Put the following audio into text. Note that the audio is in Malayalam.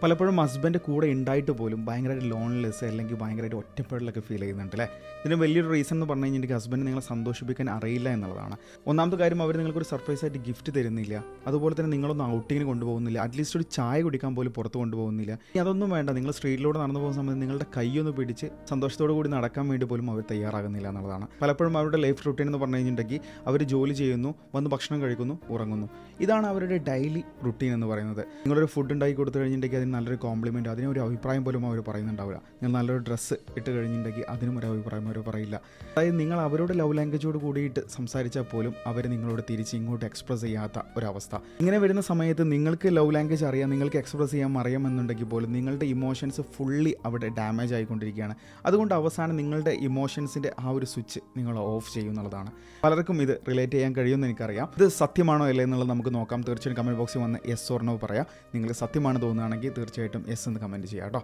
പലപ്പോഴും ഹസ്ബൻഡ് കൂടെ ഉണ്ടായിട്ട് പോലും ഭയങ്കരമായിട്ട് ലോൺലെസ് അല്ലെങ്കിൽ ഭയങ്കരമായിട്ട് ഒറ്റപ്പെടലൊക്കെ ഫീൽ ചെയ്യുന്നുണ്ട് അല്ലേ. ഇതിന് വലിയൊരു റീസൺ എന്ന് പറഞ്ഞു കഴിഞ്ഞിട്ടുണ്ടെങ്കിൽ ഹസ്ബൻഡ് നിങ്ങളെ സന്തോഷിപ്പിക്കാൻ അറിയില്ല എന്നുള്ളതാണ്. ഒന്നാമത്തെ കാര്യം, അവർ നിങ്ങൾക്കൊരു സർപ്രൈസ് ആയിട്ട് ഗിഫ്റ്റ് തരുന്നില്ല. അതുപോലെ തന്നെ നിങ്ങളൊന്നും ഔട്ടിങ്ങിന് കൊണ്ടുപോകുന്നില്ല. അറ്റ്ലീസ്റ്റ് ഒരു ചായ കുടിക്കാൻ പോലും പുറത്ത് കൊണ്ടുപോകുന്നില്ല. അതൊന്നും വേണ്ട, നിങ്ങൾ സ്ട്രീറ്റിലൂടെ നടന്നു പോകുന്ന സമയത്ത് നിങ്ങളുടെ കൈയൊന്ന് പിടിച്ച് സന്തോഷത്തോടു കൂടി നടക്കാൻ വേണ്ടി പോലും അവർ തയ്യാറാകുന്നില്ല എന്നുള്ളതാണ്. പലപ്പോഴും അവരുടെ ലൈഫ് റൂട്ടീൻ എന്ന് പറഞ്ഞു കഴിഞ്ഞിട്ടുണ്ടെങ്കിൽ അവർ ജോലി ചെയ്യുന്നു, വന്ന് ഭക്ഷണം കഴിക്കുന്നു, ഉറങ്ങുന്നു. ഇതാണ് അവരുടെ ഡെയിലി റുട്ടീൻ എന്ന് പറയുന്നത്. നിങ്ങളൊരു ഫുഡ് ഉണ്ടാക്കി കൊടുത്തു കഴിഞ്ഞിട്ടുണ്ടെങ്കിൽ അതിന് നല്ലൊരു കോംപ്ലിമെൻറ്റ്, അതിനൊരു അഭിപ്രായം പോലും അവർ പറയുന്നുണ്ടാവില്ല. നിങ്ങൾ നല്ലൊരു ഡ്രസ്സ് ഇട്ട് കഴിഞ്ഞിട്ടുണ്ടെങ്കിൽ അതിനും ഒരു അഭിപ്രായം അവർ പറയില്ല. അതായത് നിങ്ങൾ അവരോട് ലവ് ലാംഗ്വേജോട് കൂടിയിട്ട് സംസാരിച്ചാൽ പോലും അവർ നിങ്ങളോട് തിരിച്ച് ഇങ്ങോട്ട് എക്സ്പ്രസ് ചെയ്യാത്ത ഒരവസ്ഥ. ഇങ്ങനെ വരുന്ന സമയത്ത് നിങ്ങൾക്ക് ലവ് ലാംഗ്വേജ് അറിയാം, നിങ്ങൾക്ക് എക്സ്പ്രസ് ചെയ്യാൻ അറിയാമെന്നുണ്ടെങ്കിൽ പോലും നിങ്ങളുടെ ഇമോഷൻസ് ഫുള്ളി അവിടെ ഡാമേജ് ആയിക്കൊണ്ടിരിക്കുകയാണ്. അതുകൊണ്ട് അവസാനം നിങ്ങളുടെ ഇമോഷൻസിൻ്റെ ആ ഒരു സ്വിച്ച് നിങ്ങൾ ഓഫ് ചെയ്യും എന്നുള്ളതാണ്. പലർക്കും ഇത് റിലേറ്റ് ചെയ്യാൻ കഴിയുമെന്ന് എനിക്കറിയാം. ഇത് സത്യമാണോ അല്ലേ എന്നുള്ളത് നമുക്ക് നോക്കാം. തീർച്ചയായും കമൻറ്റ് ബോക്സിൽ വന്ന് യെസ് ഓർ നോ പറയാം. നിങ്ങൾക്ക് സത്യമാണ് തോന്നുകയാണെങ്കിൽ തീർച്ചയായിട്ടും യെസ് എന്ന് കമൻറ്റ് ചെയ്യാം കേട്ടോ.